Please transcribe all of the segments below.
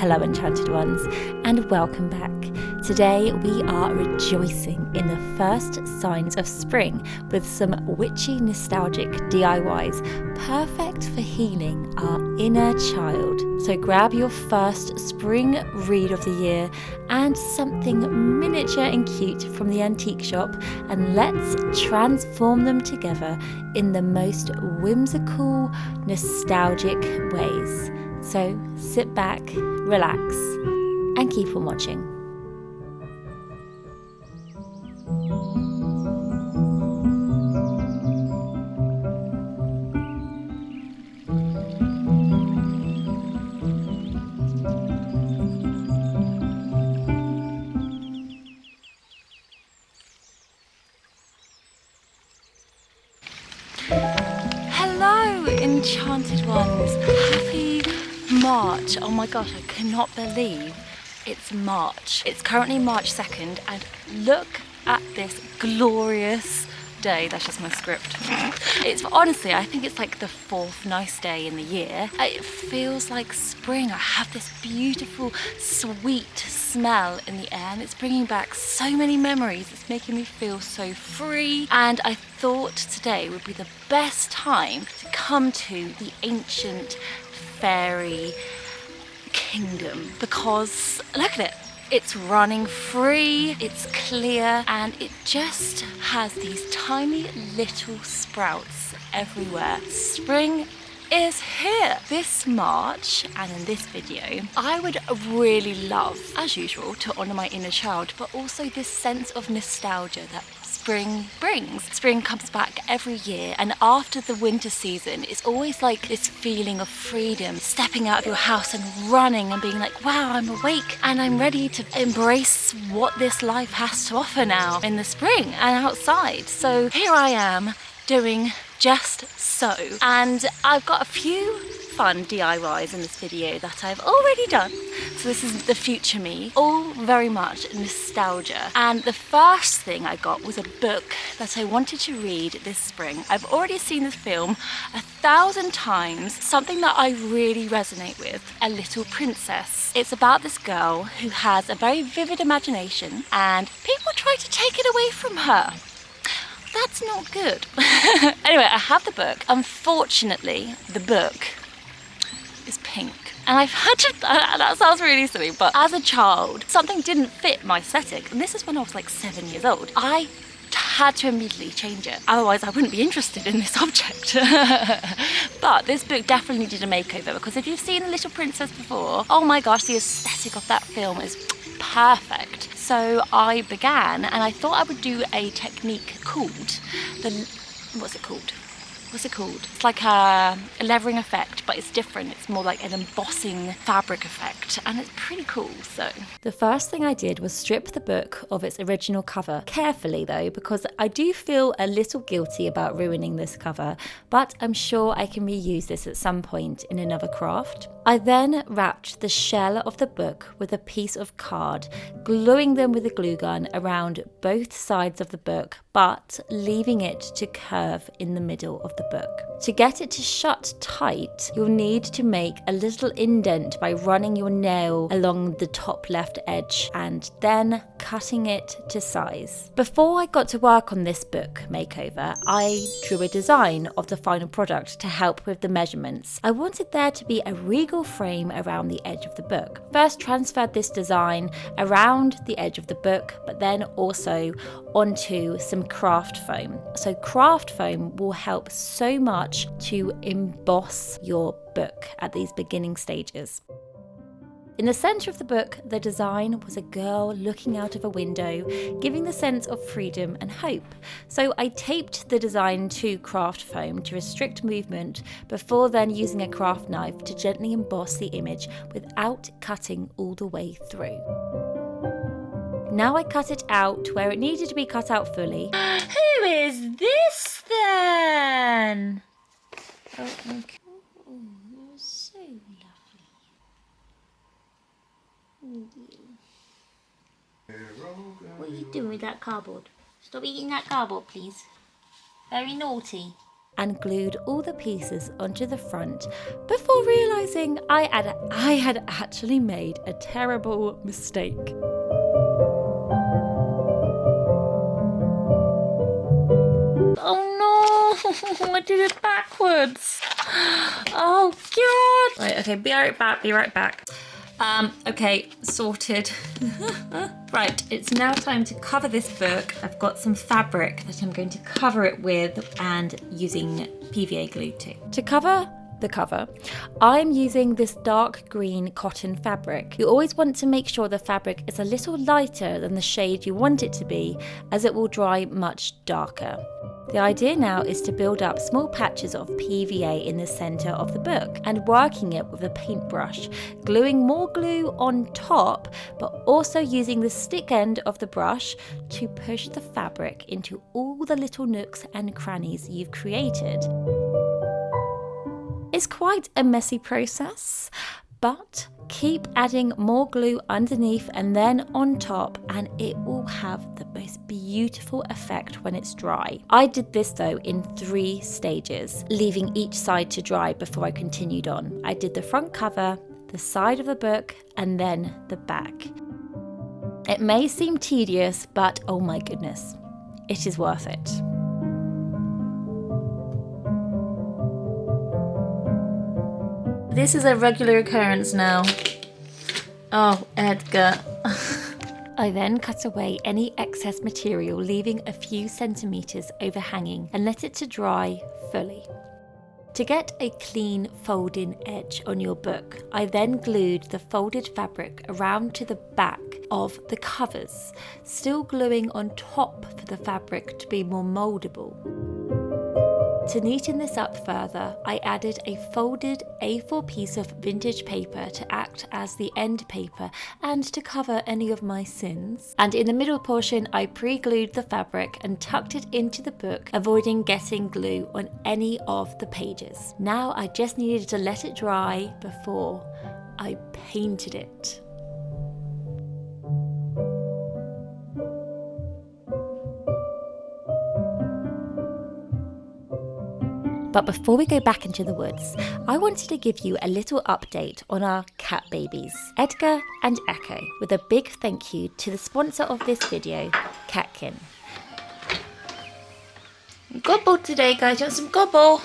Hello Enchanted Ones, and welcome back. Today we are rejoicing in the first signs of spring with some witchy nostalgic DIYs, perfect for healing our inner child. So grab your first spring read of the year and something miniature and cute from the antique shop, and let's transform them together in the most whimsical, nostalgic ways. So sit back, relax, and keep on watching. Hello, Enchanted Ones. Happy March. Oh my gosh, I cannot believe it's March. It's currently March 2nd, and look at this glorious day. That's just my script. It's honestly, I think it's like the fourth nice day in the year. It feels like spring. I have this beautiful, sweet smell in the air, and it's bringing back so many memories. It's making me feel so free, and I thought today would be the best time to come to the ancient fairy kingdom, because look at it. It's running free, it's clear, and it just has these tiny little sprouts everywhere. Spring is here. This March and in this video, I would really love, as usual, to honour my inner child, but also this sense of nostalgia that spring brings. Spring comes back every year, and after the winter season, it's always like this feeling of freedom, stepping out of your house and running and being like, wow, I'm awake and I'm ready to embrace what this life has to offer now in the spring and outside. So here I am doing just so, and I've got a few fun DIYs in this video that I've already done. So this is the future me, all very much nostalgia. And the first thing I got was a book that I wanted to read this spring. I've already seen this film 1,000 times, something that I really resonate with, A Little Princess. It's about this girl who has a very vivid imagination, and people try to take it away from her. That's not good. Anyway, I have the book. Unfortunately, the book is pink. And I've had to, that sounds really silly, but as a child, something didn't fit my aesthetic. And this is when I was like 7 years old. I had to immediately change it. Otherwise, I wouldn't be interested in this object. But this book definitely needed a makeover, because if you've seen Little Princess before, oh my gosh, the aesthetic of that film is perfect. So I began, and I thought I would do a technique called what's it called? It's like a leathering effect, but it's different. It's more like an embossing fabric effect, and it's pretty cool. So the first thing I did was strip the book of its original cover, carefully though, because I do feel a little guilty about ruining this cover, but I'm sure I can reuse this at some point in another craft. I then wrapped the shell of the book with a piece of card, gluing them with a glue gun around both sides of the book, but leaving it to curve in the middle of the book. To get it to shut tight, you'll need to make a little indent by running your nail along the top left edge and then cutting it to size. Before I got to work on this book makeover, I drew a design of the final product to help with the measurements. I wanted there to be a regal frame around the edge of the book. First transferred this design around the edge of the book, but then also onto some craft foam. So craft foam will help so much to emboss your book at these beginning stages. In the centre of the book, the design was a girl looking out of a window, giving the sense of freedom and hope. So I taped the design to craft foam to restrict movement, before then using a craft knife to gently emboss the image without cutting all the way through. Now I cut it out where it needed to be cut out fully. Who is this then? Oh, okay. Oh, you're so lovely. What are you doing with that cardboard? Stop eating that cardboard, please. Very naughty. and glued all the pieces onto the front before realising I had actually made a terrible mistake. Oh no, I did it backwards. Oh God. Right, okay, be right back. Okay, sorted. Right, it's now time to cover this book. I've got some fabric that I'm going to cover it with and using PVA glue too. To cover the cover, I'm using this dark green cotton fabric. You always want to make sure the fabric is a little lighter than the shade you want it to be, as it will dry much darker. The idea now is to build up small patches of PVA in the centre of the book and working it with a paintbrush, gluing more glue on top, but also using the stick end of the brush to push the fabric into all the little nooks and crannies you've created. It's quite a messy process, but keep adding more glue underneath and then on top, and it will have the most beautiful effect when it's dry. I did this though in 3 stages, leaving each side to dry before I continued on. I did the front cover, the side of the book, and then the back. It may seem tedious, but oh my goodness, it is worth it. This is a regular occurrence now. Oh, Edgar. I then cut away any excess material, leaving a few centimetres overhanging, and let it to dry fully. To get a clean folding edge on your book, I then glued the folded fabric around to the back of the covers, still gluing on top for the fabric to be more mouldable. To neaten this up further, I added a folded A4 piece of vintage paper to act as the end paper and to cover any of my sins. And in the middle portion, I pre-glued the fabric and tucked it into the book, avoiding getting glue on any of the pages. Now I just needed to let it dry before I painted it. But before we go back into the woods, I wanted to give you a little update on our cat babies, Edgar and Echo, with a big thank you to the sponsor of this video, Catkin. Gobble today, guys. You want some gobble?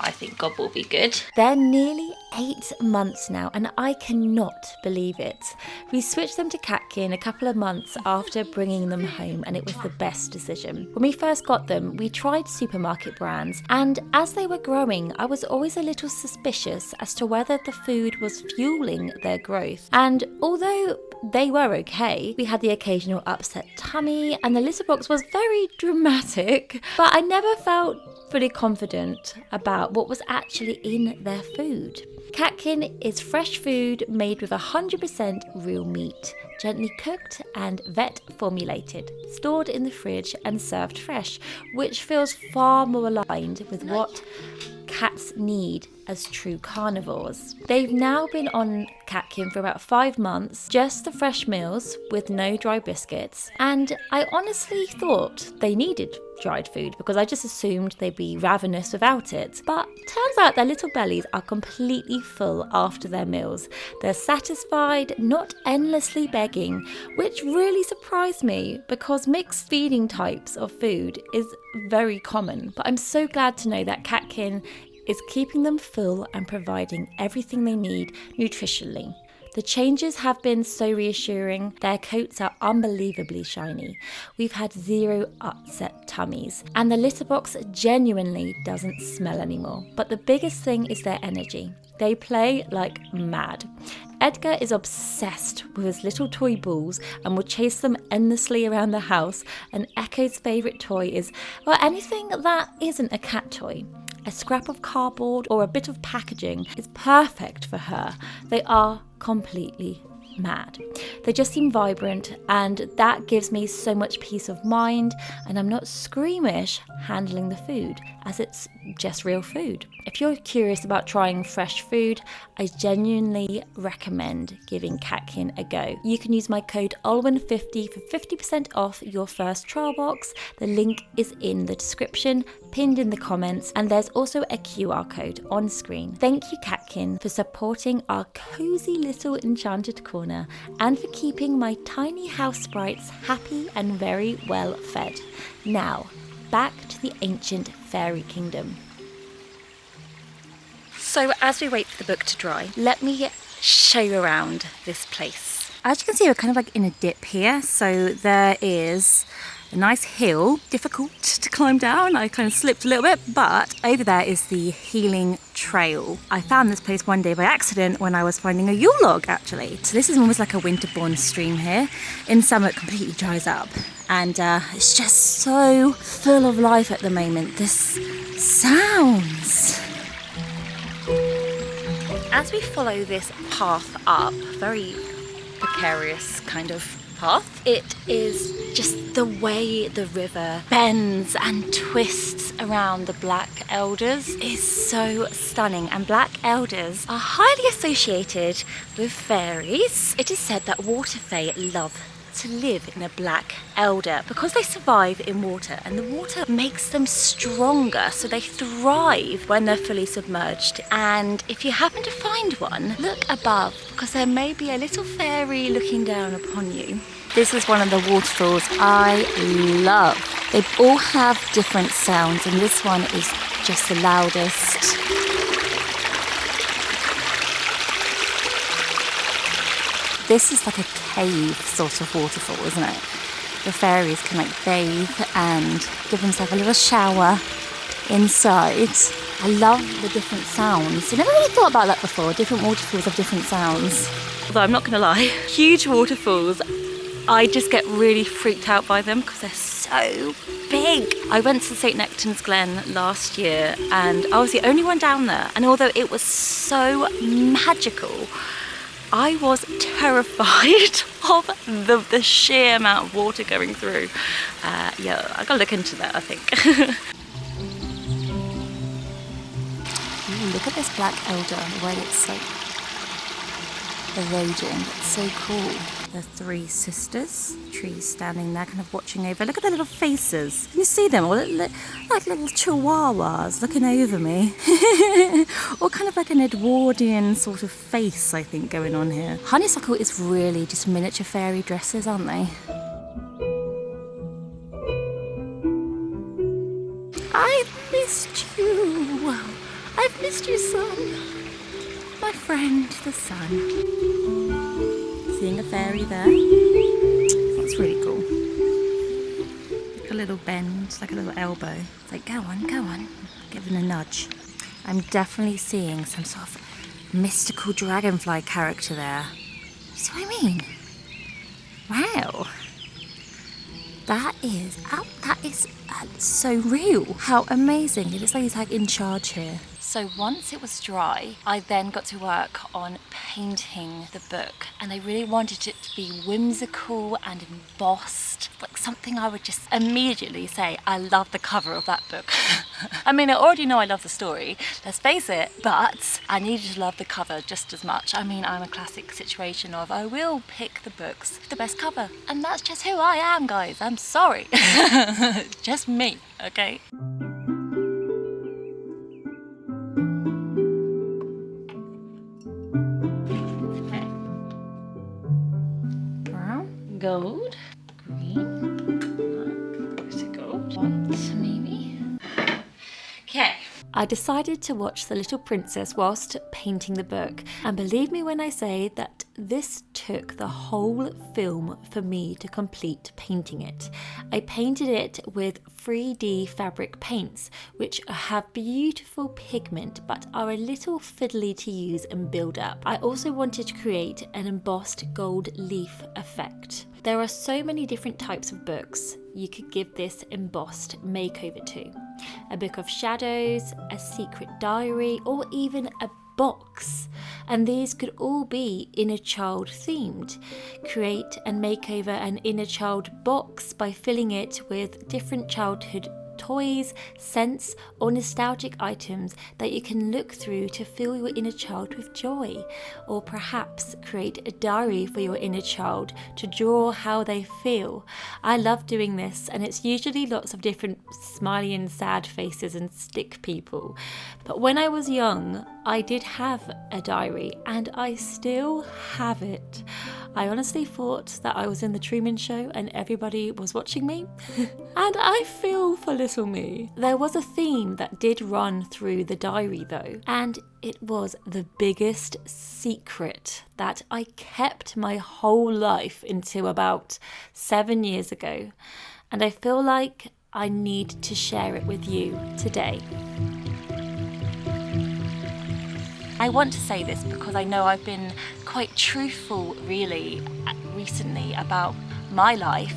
I think gobble will be good. They're nearly 8 months now, and I cannot believe it. We switched them to Catkin a couple of months after bringing them home, and it was the best decision. When we first got them, we tried supermarket brands, and as they were growing, I was always a little suspicious as to whether the food was fueling their growth. And although they were okay, we had the occasional upset tummy, and the litter box was very dramatic, but I never felt fully confident about what was actually in their food. Catkin is fresh food made with 100% real meat, gently cooked and vet formulated, stored in the fridge and served fresh, which feels far more aligned with what cats need as true carnivores. They've now been on Catkin for about 5 months, just the fresh meals with no dry biscuits, and I honestly thought they needed dried food because I just assumed they'd be ravenous without it. But turns out their little bellies are completely full after their meals. They're satisfied, not endlessly begging, which really surprised me because mixed feeding types of food is very common. But I'm so glad to know that Catkin is keeping them full and providing everything they need nutritionally. The changes have been so reassuring. Their coats are unbelievably shiny. We've had 0 upset tummies, and the litter box genuinely doesn't smell anymore. But the biggest thing is their energy. They play like mad. Edgar is obsessed with his little toy balls and will chase them endlessly around the house, and Echo's favourite toy is, well, anything that isn't a cat toy. A scrap of cardboard or a bit of packaging is perfect for her. They are completely mad. They just seem vibrant, and that gives me so much peace of mind, and I'm not squeamish handling the food, as it's just real food. If you're curious about trying fresh food, I genuinely recommend giving Catkin a go. You can use my code Alwyn50 for 50% off your first trial box. The link is in the description, pinned in the comments, and there's also a QR code on screen. Thank you, Catkin, for supporting our cozy little enchanted corner and for keeping my tiny house sprites happy and very well fed. Now, back to the ancient fairy kingdom. So as we wait for the book to dry, let me show you around this place. As you can see, we're kind of like in a dip here. So there is a nice hill, difficult to climb down. I kind of slipped a little bit, but over there is the healing trail. I found this place one day by accident when I was finding a Yule log, actually. So this is almost like a winter-born stream here. In summer, it completely dries up. And it's just so full of life at the moment. This sounds. As we follow this path up, very precarious kind of path, it is just the way the river bends and twists around the black elders is so stunning. And black elders are highly associated with fairies. It is said that water fae love to live in a black elder because they survive in water, and the water makes them stronger, so they thrive when they're fully submerged. And if you happen to find one, look above, because there may be a little fairy looking down upon you. This is one of the waterfalls I love. They all have different sounds, and this one is just the loudest. This is like a cave sort of waterfall, isn't it? The fairies can like bathe and give themselves a little shower inside. I love the different sounds. I never really thought about that before. Different waterfalls have different sounds. Although I'm not gonna lie, huge waterfalls, I just get really freaked out by them because they're so big. I went to St. Nectan's Glen last year and I was the only one down there. And although it was so magical, I was terrified of the sheer amount of water going through. Yeah, I gotta look into that, I think. Ooh, look at this black elder, the way it's like eroding. It's so cool. The three sisters, trees standing there kind of watching over. Look at their little faces. Can you see them? Or like little chihuahuas looking over me. Or kind of like an Edwardian sort of face, I think, going on here. Honeysuckle is really just miniature fairy dresses, aren't they? I've missed you. I've missed you, son. My friend, the sun. Seeing a fairy there. That's really cool. Like a little bend, like a little elbow. It's like, go on. Give them a nudge. I'm definitely seeing some sort of mystical dragonfly character there. You see what I mean? Wow. That is so real. How amazing. It looks like he's like in charge here. So once it was dry, I then got to work on painting the book, and I really wanted it to be whimsical and embossed, like something I would just immediately say, I love the cover of that book. I mean, I already know I love the story, let's face it, but I needed to love the cover just as much. I mean, I'm a classic situation of I will pick the books with the best cover, and that's just who I am, guys. I'm sorry. Just me, okay? Gold, green, black, rosy gold, white, maybe. Okay. I decided to watch The Little Princess whilst painting the book, and believe me when I say that this took the whole film for me to complete painting it. I painted it with 3D fabric paints, which have beautiful pigment but are a little fiddly to use and build up. I also wanted to create an embossed gold leaf effect. There are so many different types of books you could give this embossed makeover to. A book of shadows, a secret diary, or even a box. And these could all be inner child themed. Create and make over an inner child box by filling it with different childhood toys, scents, or nostalgic items that you can look through to fill your inner child with joy. Or perhaps create a diary for your inner child to draw how they feel. I love doing this, and it's usually lots of different smiley and sad faces and stick people. But when I was young, I did have a diary, and I still have it. I honestly thought that I was in the Truman Show and everybody was watching me. And I feel for little me. There was a theme that did run through the diary though, and it was the biggest secret that I kept my whole life until about 7 years ago. And I feel like I need to share it with you today. I want to say this because I know I've been quite truthful really recently about my life,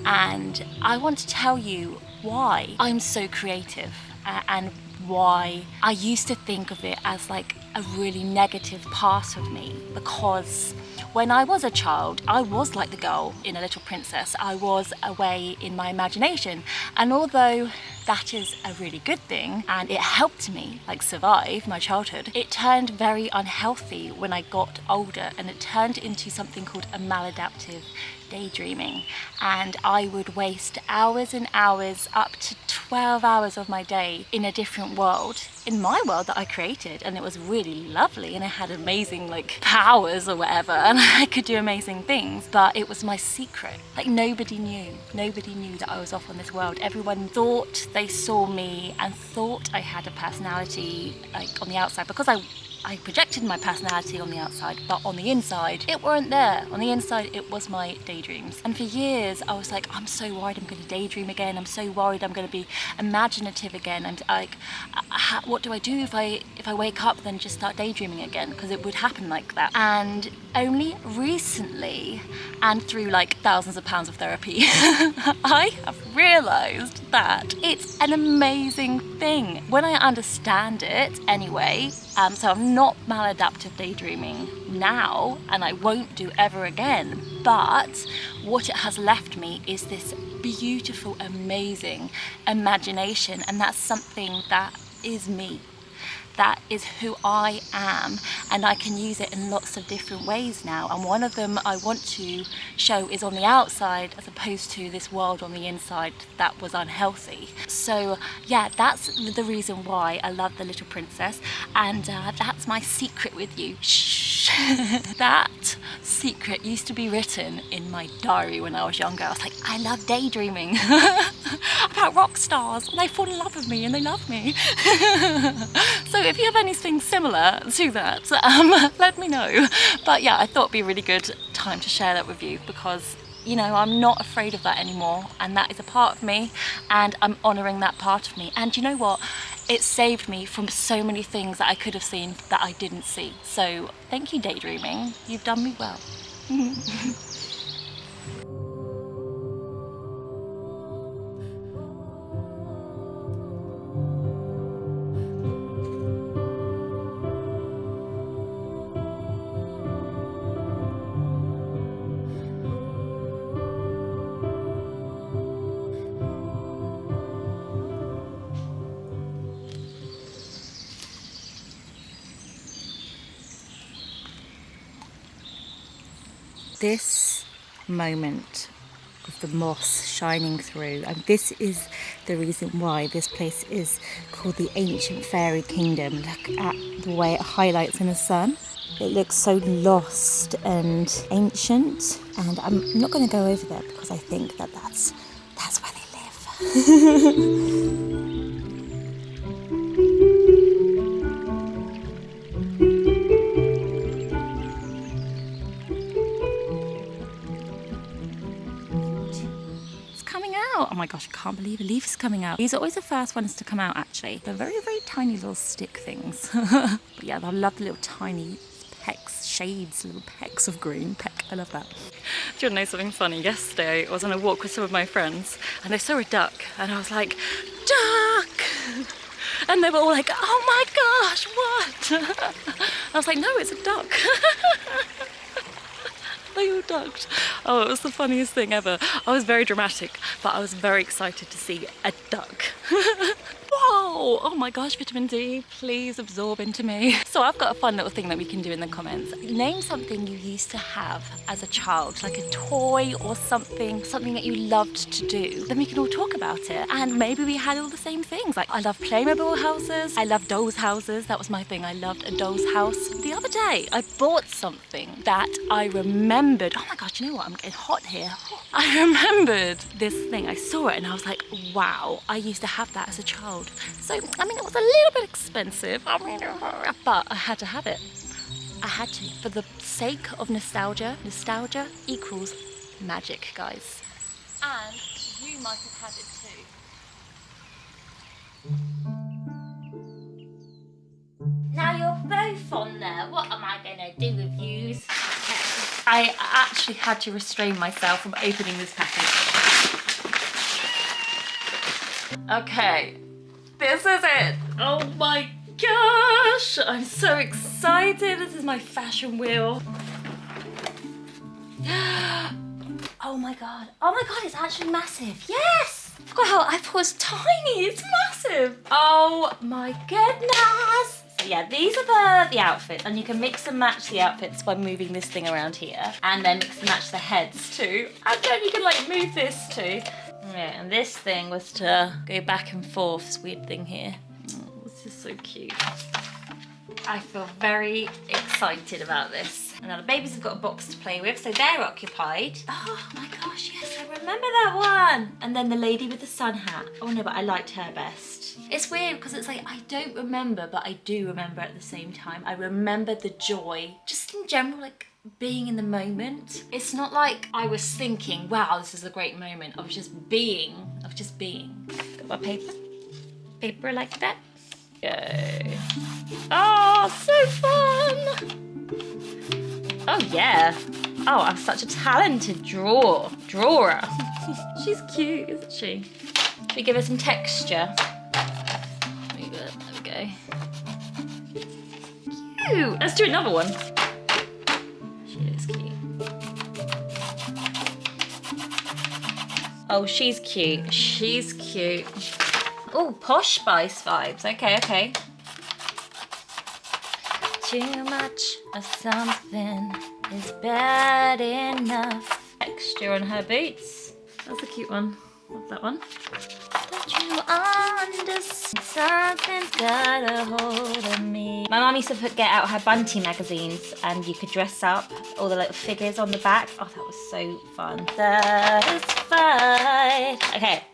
and I want to tell you why I'm so creative and why I used to think of it as like a really negative part of me, because when I was a child, I was like the girl in A Little Princess. I was away in my imagination, and although that is a really good thing and it helped me like survive my childhood, it turned very unhealthy when I got older, and it turned into something called a maladaptive daydreaming. And I would waste hours and hours, up to 12 hours of my day in a different world, in my world that I created, and it was really lovely, and I had amazing like powers or whatever, and I could do amazing things, but it was my secret. Like nobody knew that I was off on this world. Everyone thought they saw me and thought I had a personality like on the outside, because I projected my personality on the outside, but on the inside, it weren't there. On the inside, it was my daydreams. And for years, I was like, I'm so worried I'm going to daydream again. I'm so worried I'm going to be imaginative again. And like, what do I do if I wake up then just start daydreaming again? Because it would happen like that. And only recently, and through like thousands of pounds of therapy, I have realised that it's an amazing thing when I understand it anyway. So I'm not maladaptive daydreaming now, and I won't do ever again. But what it has left me is this beautiful, amazing imagination, and that's something that is me. That is who I am, and I can use it in lots of different ways now. And one of them I want to show is on the outside, as opposed to this world on the inside that was unhealthy. So yeah, that's the reason why I love The Little Princess, and that's my secret with you. Shh. That secret used to be written in my diary when I was younger. I was like, I love daydreaming about rock stars, and they fall in love with me and they love me. So if you have anything similar to that, let me know. But yeah, I thought it'd be a really good time to share that with you, because you know, I'm not afraid of that anymore, and that is a part of me, and I'm honouring that part of me. And you know what? It saved me from so many things that I could have seen that I didn't see. So thank you, daydreaming. You've done me well. This moment of the moss shining through, and this is the reason why this place is called the Ancient Fairy Kingdom. Look at the way it highlights in the sun. It looks so lost and ancient, and I'm not going to go over there because I think that that's where they live. Oh my gosh, I can't believe a leaf is coming out. These are always the first ones to come out, actually. They're very, very tiny little stick things. But yeah, I love the little tiny pecks, shades, little pecks of green. I love that. Do you want to know something funny? Yesterday, I was on a walk with some of my friends, and they saw a duck, and I was like, duck! And they were all like, oh my gosh, what? I was like, no, it's a duck. They all ducked. Oh, it was the funniest thing ever. I was very dramatic, but I was very excited to see a duck. Whoa! Oh my gosh, vitamin D, please absorb into me. So I've got a fun little thing that we can do in the comments. Name something you used to have as a child, like a toy or something that you loved to do. Then we can all talk about it. And maybe we had all the same things. Like I love Playmobil houses. I love dolls' houses. That was my thing. I loved a doll's house. The other day, I bought something that I remembered. Oh my gosh, you know what? I'm getting hot here. I remembered this thing. I saw it and I was like, wow, I used to have that as a child. So, I mean, it was a little bit expensive, but I had to have it. I had to, for the sake of nostalgia. Nostalgia equals magic, guys. And you might have had it too. Now you're both on there. What am I going to do with yous? I actually had to restrain myself from opening this package. Okay. This is it. Oh my gosh. I'm so excited. This is my fashion wheel. Oh my god. Oh my god, it's actually massive. Yes. I forgot how I thought it was tiny. It's massive. Oh my goodness. So yeah, these are the outfits, and you can mix and match the outfits by moving this thing around here, and then mix and match the heads too. And then you can like move this too. Yeah, and this thing was to go back and forth, this weird thing here. Oh, this is so cute. I feel very excited about this. And now the babies have got a box to play with, so they're occupied. Oh my gosh, yes, I remember that one. And then the lady with the sun hat. Oh no, but I liked her best. It's weird because it's like, I don't remember, but I do remember at the same time. I remember the joy, just in general, like, being in the moment. It's not like I was thinking, wow, this is a great moment. I was just being. Got my paper like that. Go. Oh, so fun. Oh yeah. Oh, I'm such a talented drawer. She's cute, isn't she? Should we give her some texture? There we go. Cute. Let's do another one. Oh, she's cute. She's cute. Oh, Posh Spice vibes. Okay. Too much of something is bad enough. Texture on her boots. That's a cute one. Love that one. Don't you understand? Something's got a hold of me. My mum used to get out her Bunty magazines and you could dress up all the little figures on the back. Oh, that was so fun. Satisfied. Okay,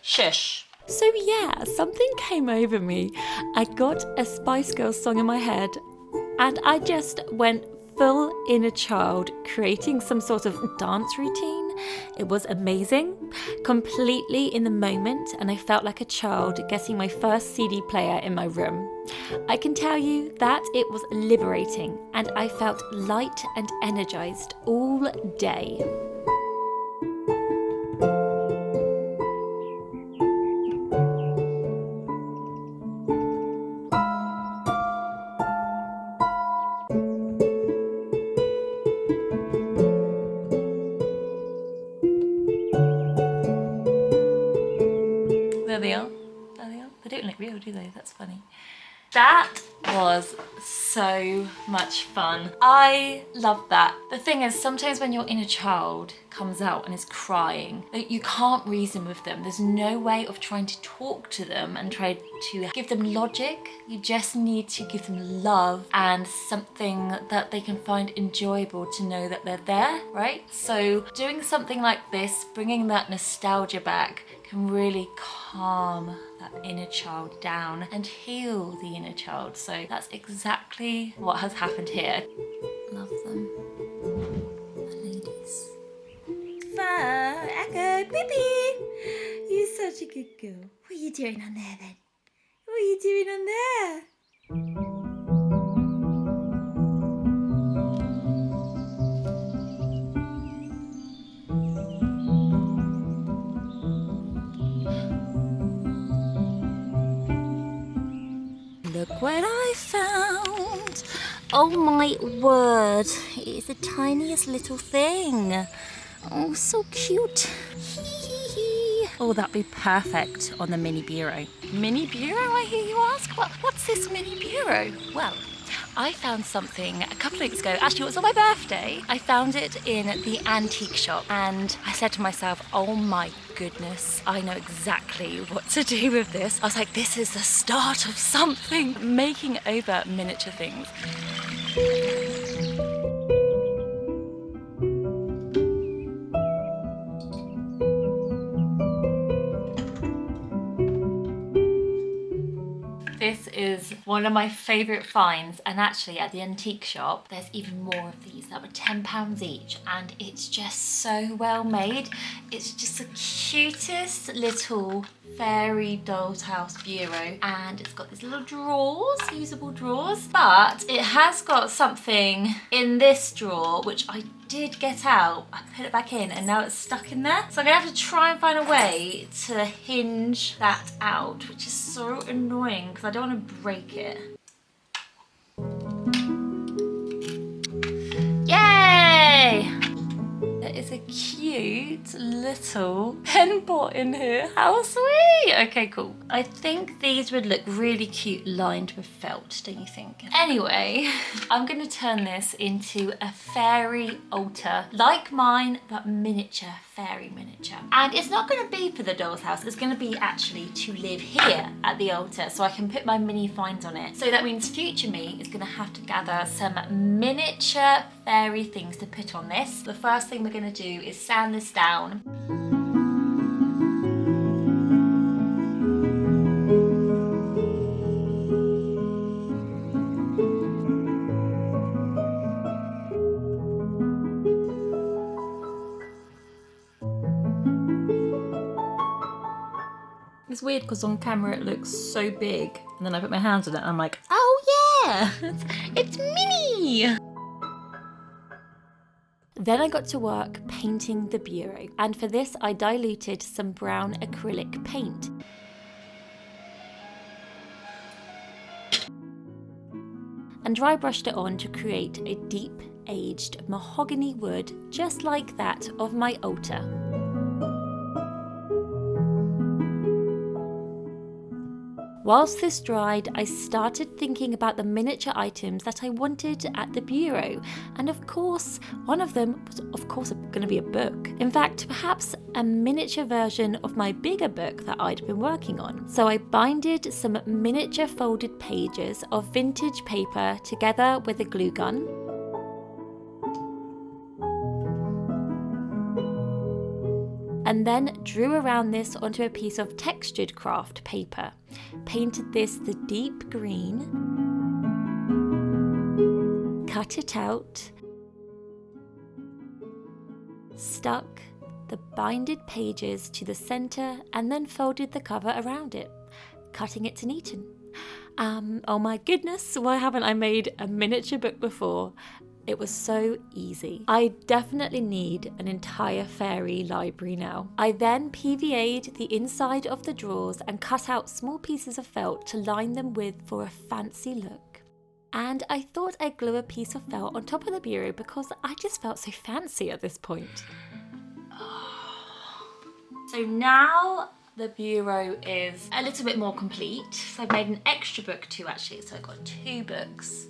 shush. So yeah, something came over me. I got a Spice Girls song in my head and I just went full inner child, creating some sort of dance routine. It was amazing, completely in the moment, and I felt like a child getting my first CD player in my room. I can tell you that it was liberating and I felt light and energized all day. There they are. They don't look real, do they? That's funny. That was so much fun. I love that. The thing is, sometimes when your inner child comes out and is crying, you can't reason with them. There's no way of trying to talk to them and try to give them logic. You just need to give them love and something that they can find enjoyable to know that they're there, right? So doing something like this, bringing that nostalgia back, can really calm that inner child down and heal the inner child. So that's exactly what has happened here. Love them. The ladies. Fun. Echo, Pippi. You're such a good girl. What are you doing on there then? What are you doing on there? Look what I found. Oh my word, it is the tiniest little thing. Oh, so cute. Oh, that'd be perfect on the mini bureau. Mini bureau, I hear you ask? What's this mini bureau? Well, I found something a couple of weeks ago. Actually, it was on my birthday. I found it in the antique shop and I said to myself, oh my goodness, I know exactly what to do with this. I was like, this is the start of something. Making over miniature things. This is one of my favourite finds, and actually at the antique shop there's even more of these that were £10 each, and it's just so well made. It's just the cutest little fairy dollhouse bureau, and it's got these little drawers, usable drawers, but it has got something in this drawer which I did get out. I put it back in and now it's stuck in there. So I'm gonna have to try and find a way to hinge that out, which is so annoying because I don't want to break it. Yay! There is a cute little pen pot in here. How sweet! Okay, cool. I think these would look really cute lined with felt, don't you think? Anyway, I'm gonna turn this into a fairy altar, like mine, but miniature, fairy miniature. And it's not gonna be for the doll's house, it's gonna be actually to live here at the altar so I can put my mini finds on it. So that means future me is gonna have to gather some miniature fairy things to put on this. The first thing we're gonna do is sand this down. It's weird because on camera it looks so big, and then I put my hands on it and I'm like, oh yeah, it's mini! Then I got to work painting the bureau, and for this I diluted some brown acrylic paint. And dry brushed it on to create a deep aged mahogany wood just like that of my altar. Whilst this dried, I started thinking about the miniature items that I wanted at the bureau, and of course, one of them was going to be a book. In fact, perhaps a miniature version of my bigger book that I'd been working on. So I binded some miniature folded pages of vintage paper together with a glue gun. And then drew around this onto a piece of textured craft paper. Painted this the deep green, cut it out, stuck the binded pages to the centre and then folded the cover around it, cutting it to neaten. Oh my goodness, why haven't I made a miniature book before? It was so easy. I definitely need an entire fairy library now. I then PVA'd the inside of the drawers and cut out small pieces of felt to line them with for a fancy look. And I thought I'd glue a piece of felt on top of the bureau because I just felt so fancy at this point. So now the bureau is a little bit more complete. So I've made an extra book too actually, so I've got 2 books.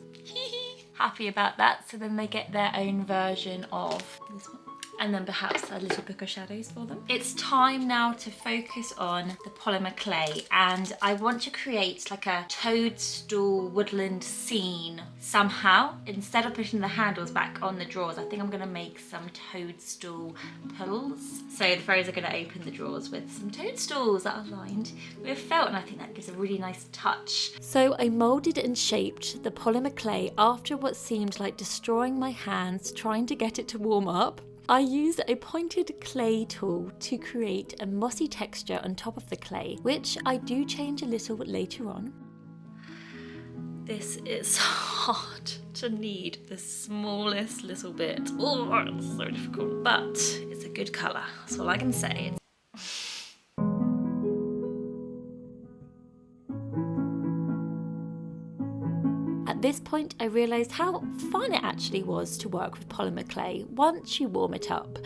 Happy about that, so then they get their own version of this one. And then perhaps a little book of shadows for them. It's time now to focus on the polymer clay, and I want to create like a toadstool woodland scene somehow. Instead of putting the handles back on the drawers, I think I'm gonna make some toadstool pulls. So the fairies are gonna open the drawers with some toadstools that are lined with felt, and I think that gives a really nice touch. So I moulded and shaped the polymer clay after what seemed like destroying my hands trying to get it to warm up. I used a pointed clay tool to create a mossy texture on top of the clay, which I do change a little later on. This is hard to knead the smallest little bit. Oh, it's so difficult, but it's a good colour. That's all I can say. At this point, I realised how fun it actually was to work with polymer clay once you warm it up,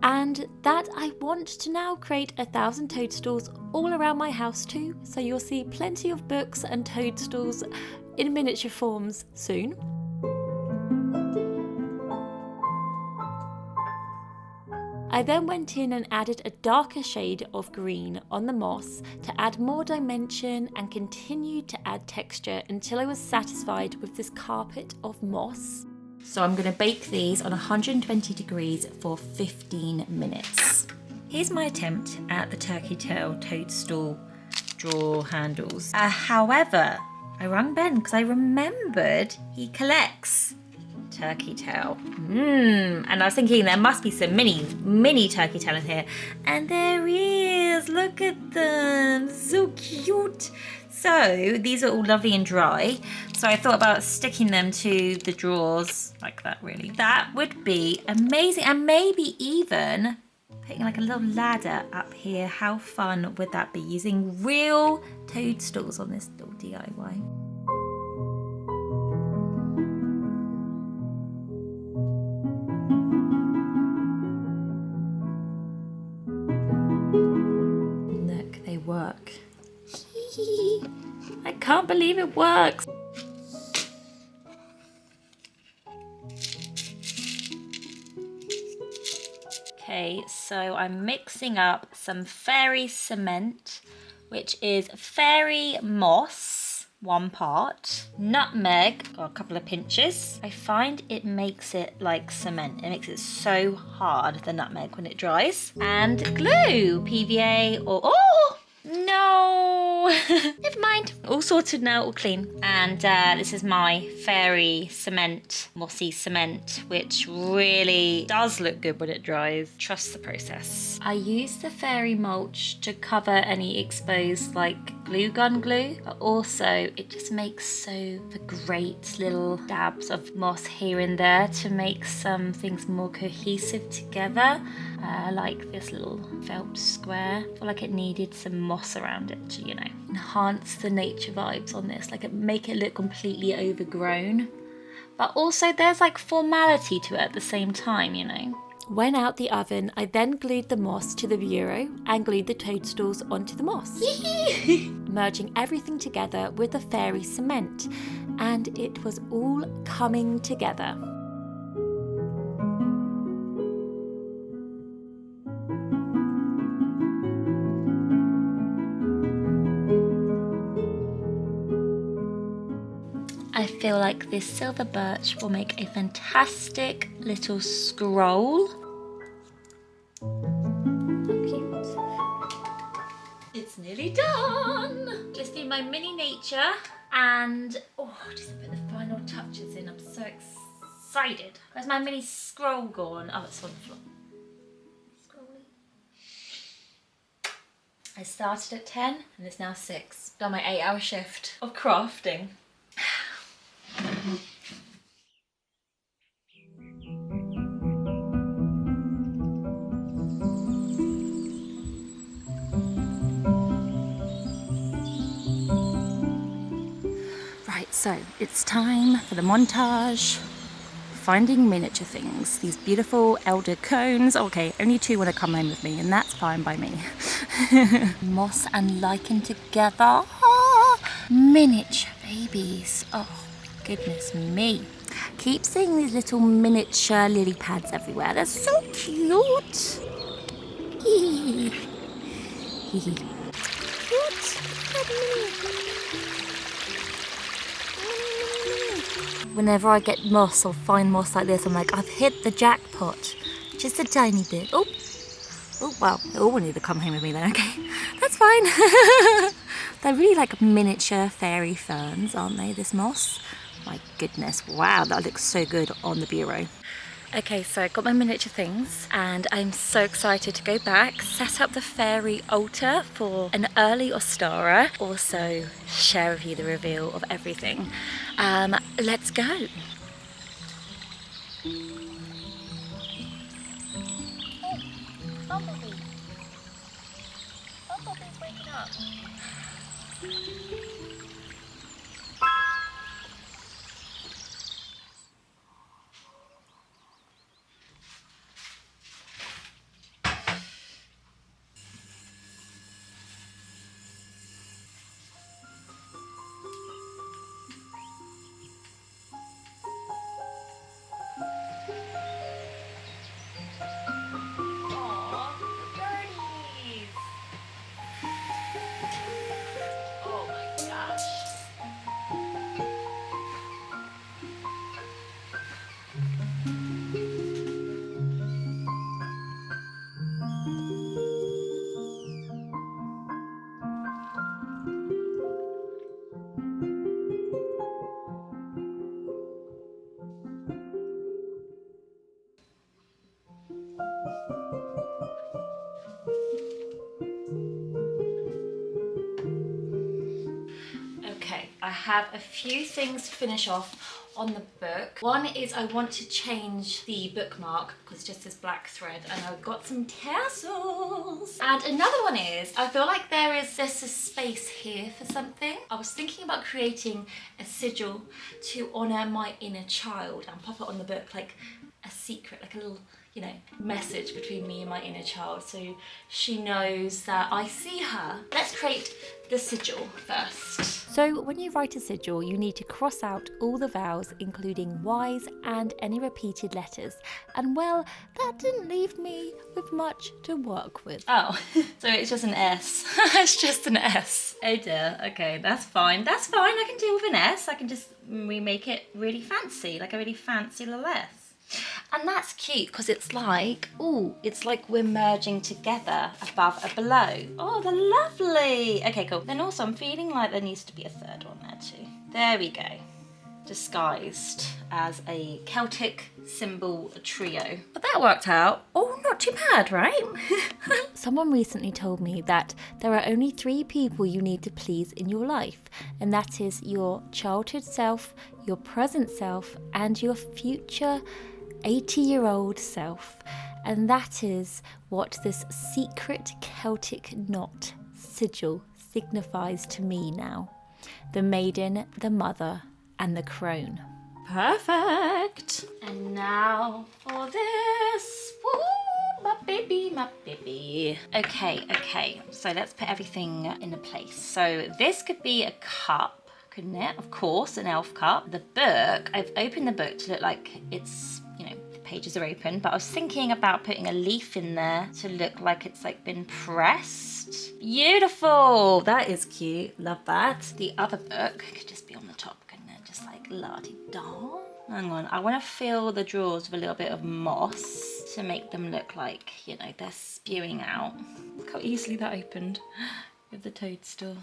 and that I want to now create 1,000 toadstools all around my house too, so you'll see plenty of books and toadstools in miniature forms soon. I then went in and added a darker shade of green on the moss to add more dimension and continued to add texture until I was satisfied with this carpet of moss. So I'm going to bake these on 120 degrees for 15 minutes. Here's my attempt at the turkey tail toadstool drawer handles. However, I rang Ben because I remembered he collects turkey tail. And I was thinking there must be some mini turkey tail in here. And there is, look at them, so cute. So these are all lovely and dry. So I thought about sticking them to the drawers like that really. That would be amazing. And maybe even putting like a little ladder up here. How fun would that be, using real toadstools on this little DIY? Look, they work. I can't believe it works. Okay, so I'm mixing up some fairy cement, which is fairy moss, 1 part, nutmeg, got a couple of pinches. I find it makes it like cement. It makes it so hard, the nutmeg, when it dries. And glue, PVA or, oh, no, never mind. All sorted now, all clean. And this is my fairy cement, mossy cement, which really does look good when it dries. Trust the process. I use the fairy mulch to cover any exposed like glue gun glue, but also it just makes so the great little dabs of moss here and there to make some things more cohesive together. Like this little felt square. I feel like it needed some moss around it to, you know, enhance the nature vibes on this, like make it look completely overgrown. But also there's like formality to it at the same time, you know. When out the oven, I then glued the moss to the bureau and glued the toadstools onto the moss, merging everything together with the fairy cement, and it was all coming together. I feel like this silver birch will make a fantastic little scroll. How cute. It's nearly done. Just need my mini nature and, oh, just put the final touches in. I'm so excited. Where's my mini scroll gone? Oh, it's on the floor. Scrolly. I started at 10 and it's now 6. Done my 8-hour shift of crafting. Right, so it's time for the montage. Finding miniature things. These beautiful elder cones. Okay, only 2 want to come home with me, and that's fine by me. Moss and lichen together. Oh, miniature babies. Oh, goodness me. Keep seeing these little miniature lily pads everywhere. They're so cute. Cute. Whenever I get moss or find moss like this, I'm like, I've hit the jackpot. Just a tiny bit. Oh, well, they all need to come home with me then, okay? That's fine. They're really like miniature fairy ferns, aren't they, this moss? My goodness, wow, that looks so good on the bureau. Okay, so I got my miniature things and I'm so excited to go back, set up the fairy altar for an early Ostara, also share with you the reveal of everything. Let's go. Bumblebee. Bumblebee's waking up. Okay, I have a few things to finish off on the book. One is I want to change the bookmark because it's just this black thread, and I've got some tassels. And another one is I feel like there's a space here for something. I was thinking about creating a sigil to honour my inner child and pop it on the book like a secret, like a little, you know, message between me and my inner child, so she knows that I see her. Let's create the sigil first. So when you write a sigil, you need to cross out all the vowels, including Y's and any repeated letters. And well, that didn't leave me with much to work with. Oh, so it's just an S. It's just an S. Oh dear, okay, that's fine. That's fine, I can deal with an S. I can just remake it really fancy, like a really fancy little S. And that's cute because it's like, ooh, it's like we're merging together above and below. Oh, they're lovely. Okay, cool. Then also I'm feeling like there needs to be a third one there too. There we go. Disguised as a Celtic symbol trio. But that worked out. Oh, not too bad, right? Someone recently told me that there are only 3 people you need to please in your life, and that is your childhood self, your present self, and your future 80-year-old self. And that is what this secret Celtic knot sigil signifies to me now. The maiden, the mother, and the crone. Perfect. And now for this. Woo, my baby, my baby. Okay. So let's put everything into place. So this could be a cup, couldn't it? Of course, an elf cup. The book, I've opened the book to look like it's, you know, the pages are open, but I was thinking about putting a leaf in there to look like it's like been pressed. Beautiful. That is cute. Love that. The other book could just be on the top, couldn't it? Just like la-di-da. Hang on, I want to fill the drawers with a little bit of moss to make them look like, you know, they're spewing out. Look how easily that opened with the toadstool.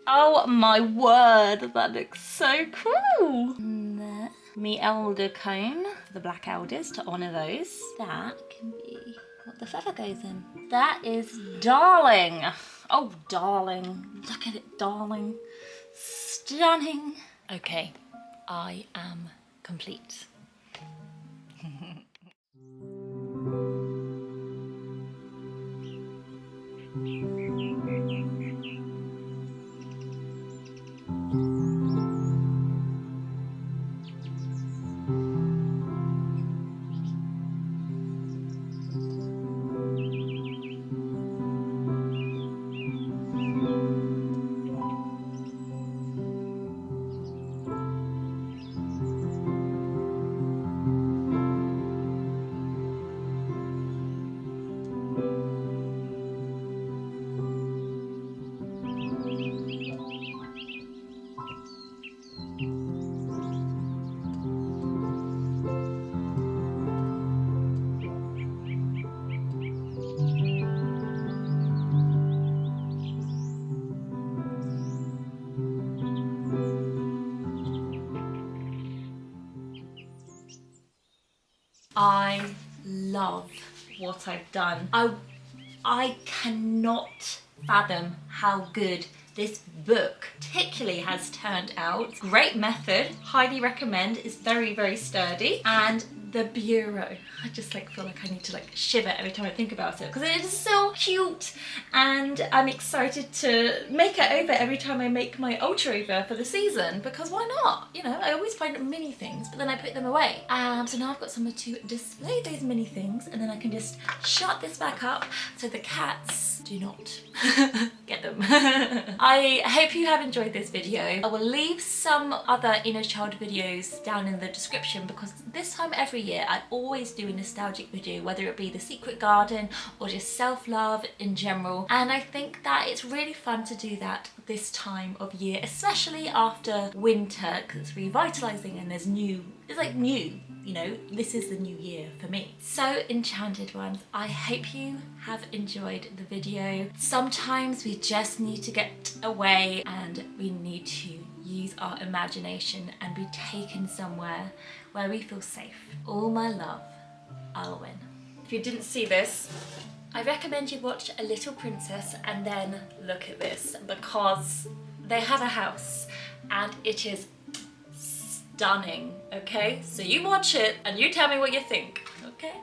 Oh my word, that looks so cool. And there, me elder cone for the black elders to honour those. That can be what the feather goes in. That is darling. Oh, darling. Look at it, darling. Stunning. Okay, I am complete. I love what I've done. I cannot fathom how good this book particularly has turned out. Great method, highly recommend. It's very, very sturdy. And the bureau, I just like feel like I need to like shiver every time I think about it because it is so cute, and I'm excited to make it over every time I make my ultra over for the season, because why not? You know, I always find mini things but then I put them away. So now I've got somewhere to display those mini things, and then I can just shut this back up so the cats do not get them. I hope you have enjoyed this video. I will leave some other inner child videos down in the description, because this time every year I always do a nostalgic video, whether it be the secret garden or just self-love in general, and I think that it's really fun to do that this time of year, especially after winter, because it's revitalizing and there's new, it's like new, you know, this is the new year for me. So Enchanted Ones, I hope you have enjoyed the video. Sometimes we just need to get away and we need to use our imagination and be taken somewhere where we feel safe. All my love. Alwyn. If you didn't see this, I recommend you watch A Little Princess and then look at this, because they have a house and it is stunning, okay? So you watch it and you tell me what you think, okay?